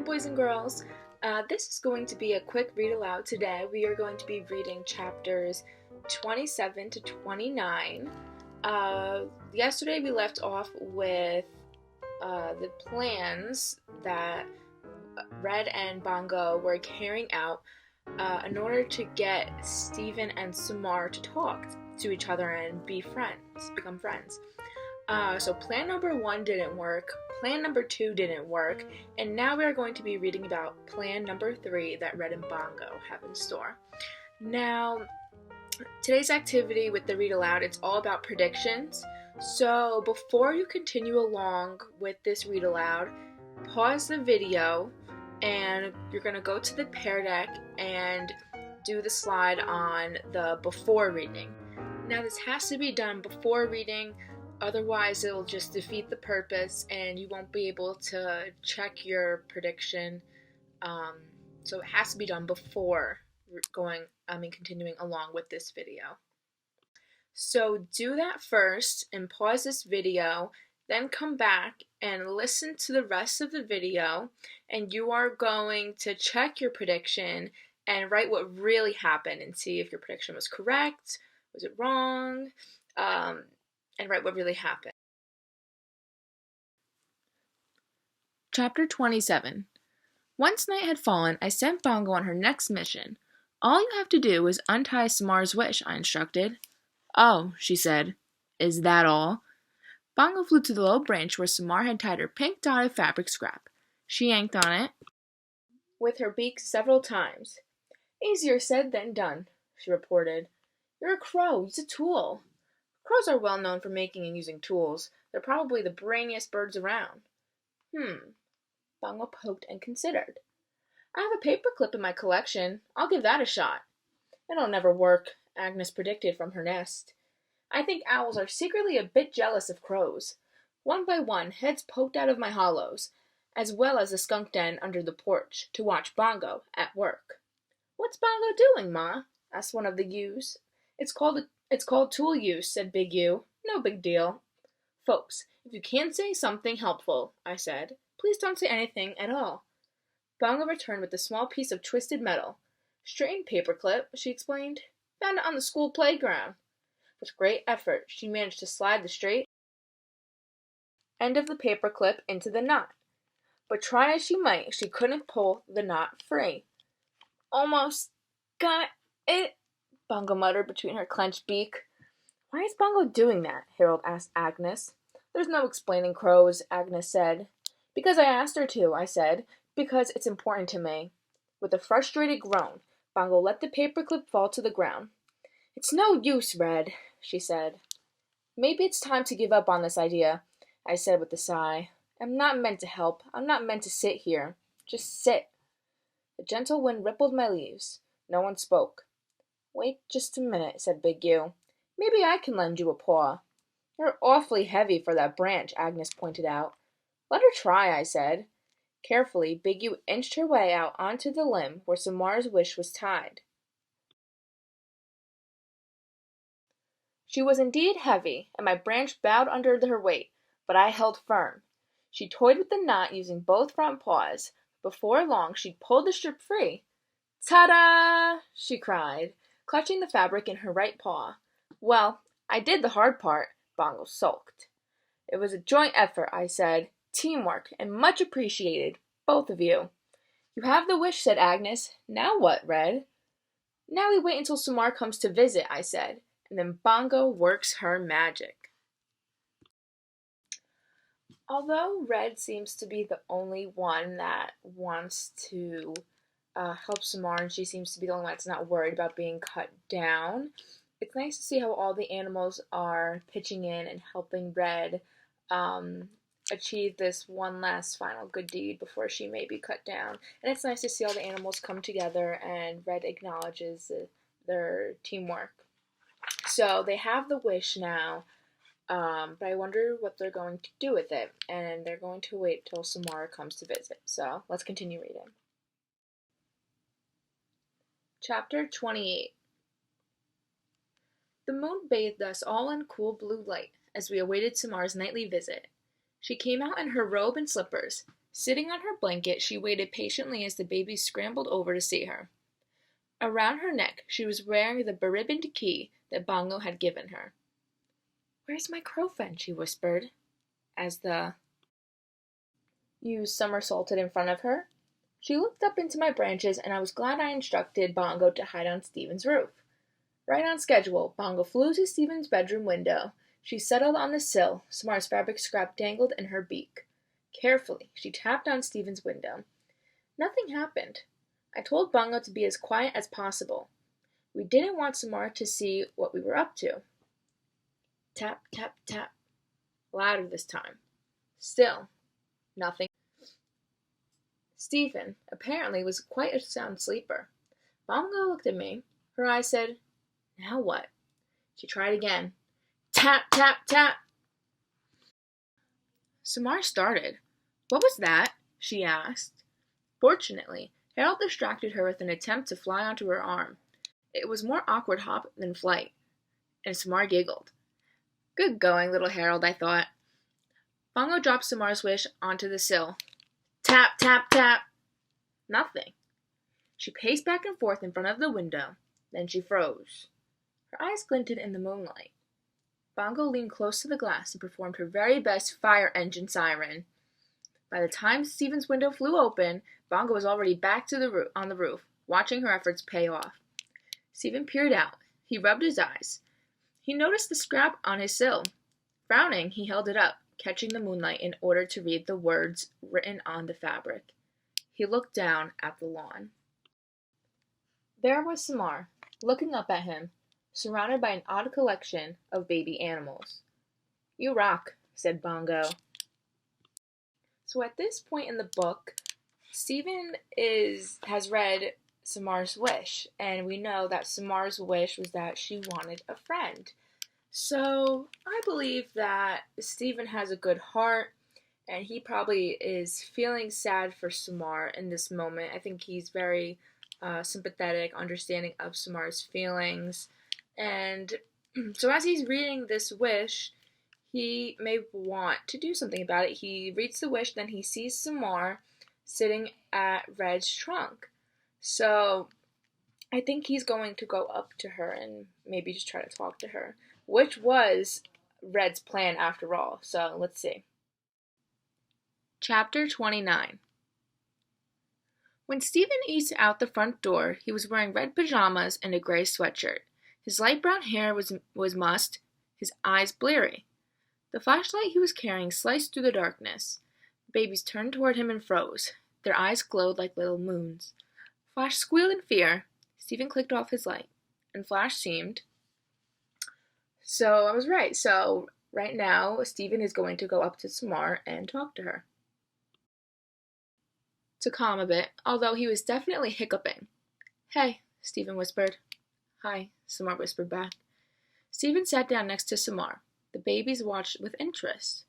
boys and girls. This is going to be a quick read aloud today. We are going to be reading chapters 27 to 29. Yesterday we left off with the plans that Red and Bongo were carrying out in order to get Stephen and Samar to talk to each other and become friends. So plan number 1 didn't work, plan number 2 didn't work, and now we are going to be reading about plan number 3 that Red and Bongo have in store. Now, today's activity with the read aloud, it's all about predictions. So before you continue along with this read aloud, pause the video and you're going to go to the Pear Deck and do the slide on the before reading. Now this has to be done before reading, otherwise it'll just defeat the purpose and you won't be able to check your prediction. So it has to be done before continuing along with this video. So do that first and pause this video, then come back and listen to the rest of the video, and you are going to check your prediction and write what really happened and see if your prediction was correct, was it wrong, and write what really happened. Chapter 27. Once night had fallen, I sent Bongo on her next mission. All you have to do is untie Samar's wish, I instructed. Oh, she said. Is that all? Bongo flew to the low branch where Samar had tied her pink dotted fabric scrap. She yanked on it with her beak several times. Easier said than done, she reported. You're a crow. Use a tool. Crows are well known for making and using tools. They're probably the brainiest birds around. Bongo poked and considered. I have a paperclip in my collection. I'll give that a shot. It'll never work, Agnes predicted from her nest. I think owls are secretly a bit jealous of crows. One by one, heads poked out of my hollows, as well as the skunk den under the porch, to watch Bongo at work. What's Bongo doing, Ma? Asked one of the ewes. It's called tool use, said Big Ewe. No big deal. Folks, if you can't say something helpful, I said, please don't say anything at all. Bongo returned with a small piece of twisted metal. Straightened paperclip, she explained. Found it on the school playground. With great effort, she managed to slide the straight end of the paperclip into the knot. But try as she might, she couldn't pull the knot free. Almost got it, Bongo muttered between her clenched beak. Why is Bongo doing that? Harold asked Agnes. There's no explaining crows, Agnes said. Because I asked her to, I said. Because it's important to me. With a frustrated groan, Bongo let the paperclip fall to the ground. It's no use, Red, she said. Maybe it's time to give up on this idea, I said with a sigh. I'm not meant to help. I'm not meant to sit here. Just sit. The gentle wind rippled my leaves. No one spoke. Wait just a minute, said Big Ewe. Maybe I can lend you a paw. You're awfully heavy for that branch, Agnes pointed out. Let her try, I said. Carefully, Big Ewe inched her way out onto the limb where Samar's wish was tied. She was indeed heavy, and my branch bowed under her weight, but I held firm. She toyed with the knot using both front paws. Before long, she'd pulled the strip free. Ta-da! She cried, clutching the fabric in her right paw. Well, I did the hard part, Bongo sulked. It was a joint effort, I said. Teamwork, and much appreciated, both of you. You have the wish, said Agnes. Now what, Red? Now we wait until Samar comes to visit, I said, and then Bongo works her magic. Although Red seems to be the only one that wants to help Samar, and she seems to be the only one that's not worried about being cut down, it's nice to see how all the animals are pitching in and helping Red achieve this one last final good deed before she may be cut down. And it's nice to see all the animals come together and Red acknowledges their teamwork. So they have the wish now, but I wonder what they're going to do with it. And they're going to wait till Samara comes to visit. So let's continue reading. Chapter 28. The moon bathed us all in cool blue light as we awaited Samar's nightly visit. She came out in her robe and slippers. Sitting on her blanket, she waited patiently as the baby scrambled over to see her. Around her neck, she was wearing the beribboned key that Bongo had given her. "Where's my crowfen?" she whispered, as the ewe somersaulted in front of her. She looked up into my branches, and I was glad I instructed Bongo to hide on Stephen's roof. Right on schedule, Bongo flew to Stephen's bedroom window. She settled on the sill. Samar's fabric scrap dangled in her beak. Carefully, she tapped on Stephen's window. Nothing happened. I told Bongo to be as quiet as possible. We didn't want Samar to see what we were up to. Tap, tap, tap. Louder this time. Still, nothing. Stephen, apparently, was quite a sound sleeper. Bongo looked at me. Her eyes said, "Now what?" She tried again. Tap, tap, tap. Samar started. "What was that?" she asked. Fortunately, Harold distracted her with an attempt to fly onto her arm. It was more awkward hop than flight, and Samar giggled. Good going, little Harold, I thought. Bongo dropped Samar's wish onto the sill. Tap, tap, tap. Nothing. She paced back and forth in front of the window. Then she froze. Her eyes glinted in the moonlight. Bongo leaned close to the glass and performed her very best fire engine siren. By the time Stephen's window flew open, Bongo was already back on the roof, watching her efforts pay off. Stephen peered out. He rubbed his eyes. He noticed the scrap on his sill. Frowning, he held it up, catching the moonlight in order to read the words written on the fabric. He looked down at the lawn. There was Samar, looking up at him, surrounded by an odd collection of baby animals. "You rock," said Bongo. So at this point in the book, Stephen has read Samar's wish, and we know that Samar's wish was that she wanted a friend. So I believe that Stephen has a good heart, and he probably is feeling sad for Samar in this moment. I think he's very sympathetic, understanding of Samar's feelings, and so as he's reading this wish, he may want to do something about it. He reads the wish, then he sees Samar sitting at Red's trunk. So I think he's going to go up to her and maybe just try to talk to her, which was Red's plan after all. So let's see. Chapter 29. When Stephen eased out the front door, he was wearing red pajamas and a gray sweatshirt. His light brown hair was mussed, his eyes bleary. The flashlight he was carrying sliced through the darkness. The babies turned toward him and froze. Their eyes glowed like little moons. Flash squealed in fear. Stephen clicked off his light, and Flash seemed. So I was right. So right now, Stephen is going to go up to Samar and talk to her. To calm a bit, although he was definitely hiccuping. "Hey," Stephen whispered. "Hi," Samar whispered back. Stephen sat down next to Samar. The babies watched with interest.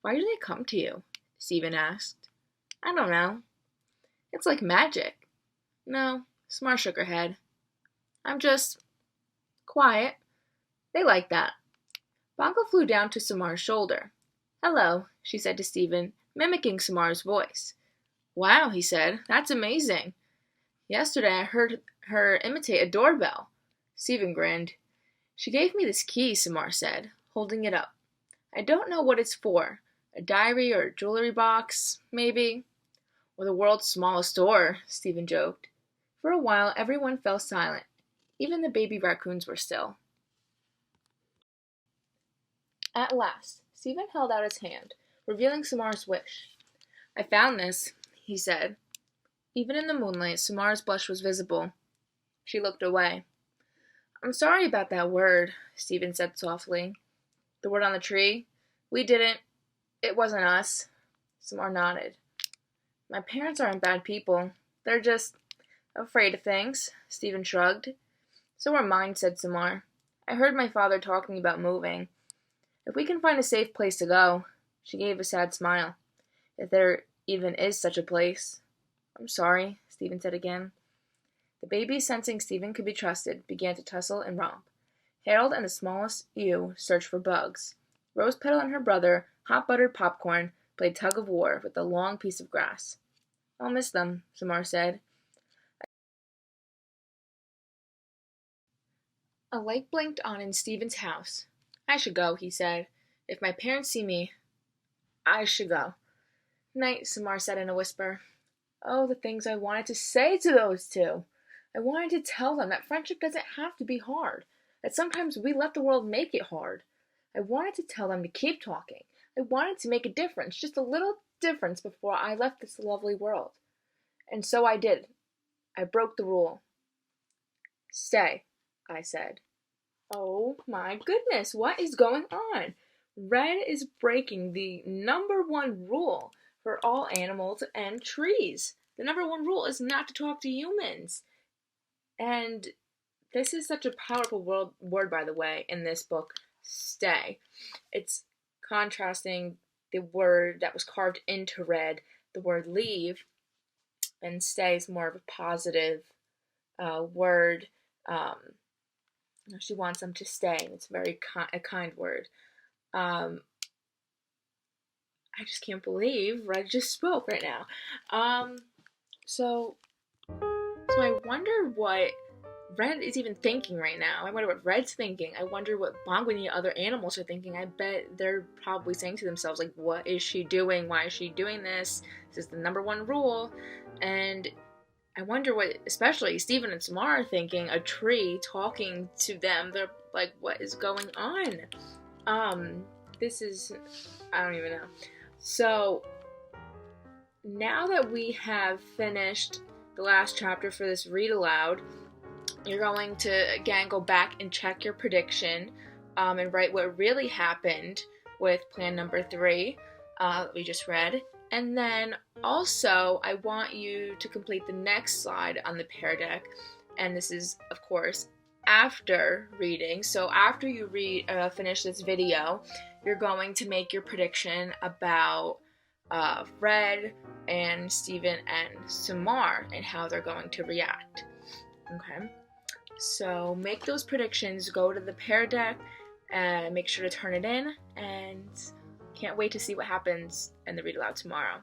"Why do they come to you?" Stephen asked. "I don't know. It's like magic." "No," Samar shook her head. "I'm just quiet. They like that." Bongo flew down to Samar's shoulder. "Hello," she said to Stephen, mimicking Samar's voice. "Wow," he said. "That's amazing. Yesterday I heard her imitate a doorbell." Stephen grinned. "She gave me this key," Samar said, holding it up. "I don't know what it's for. A diary or a jewelry box, maybe." "Or the world's smallest door," Stephen joked. For a while, everyone fell silent. Even the baby raccoons were still. At last, Stephen held out his hand, revealing Samar's wish. "I found this," he said. Even in the moonlight, Samar's blush was visible. She looked away. "I'm sorry about that word," Stephen said softly. "The word on the tree? We didn't. It wasn't us." Samar nodded. "My parents aren't bad people. They're just afraid of things," Stephen shrugged. "So are mine," said Samar. "I heard my father talking about moving. If we can find a safe place to go." She gave a sad smile. "If there even is such a place." "I'm sorry," Stephen said again. The babies, sensing Stephen could be trusted, began to tussle and romp. Harold and the smallest ewe searched for bugs. Rose Petal and her brother, hot buttered popcorn, played tug of war with the long piece of grass. I'll miss them, Samar said. A light blinked on in Stephen's house. I should go, he said. If my parents see me, I should go. Night, Samar said in a whisper. Oh, the things I wanted to say to those two. I wanted to tell them that friendship doesn't have to be hard, that sometimes we let the world make it hard. I wanted to tell them to keep talking. I wanted to make a difference, just a little difference before I left this lovely world. And so I did. I broke the rule. Stay, I said. Oh my goodness, what is going on? Red is breaking the number one rule for all animals and trees. The number one rule is not to talk to humans. And this is such a powerful word, by the way, in this book, stay. It's contrasting the word that was carved into red, the word leave, and stay is more of a positive word. She wants them to stay. It's very a kind word. I just can't believe Red just spoke right now. So I wonder what Red is even thinking right now. I wonder what Red's thinking. I wonder what Bongwini and other animals are thinking. I bet they're probably saying to themselves, like, what is she doing? Why is she doing this? This is the number one rule. And I wonder what, especially Stephen and Samar are thinking, a tree talking to them. They're like, what is going on? This is, I don't even know. So, now that we have finished the last chapter for this read aloud, you're going to, again, go back and check your prediction and write what really happened with plan number 3 that we just read. And then also, I want you to complete the next slide on the Pear Deck. And this is, of course, after reading. So after you finish this video, you're going to make your prediction about Red and Stephen and Samar and how they're going to react. Okay? So make those predictions, go to the Pear Deck, and make sure to turn it in, and can't wait to see what happens in the read aloud tomorrow.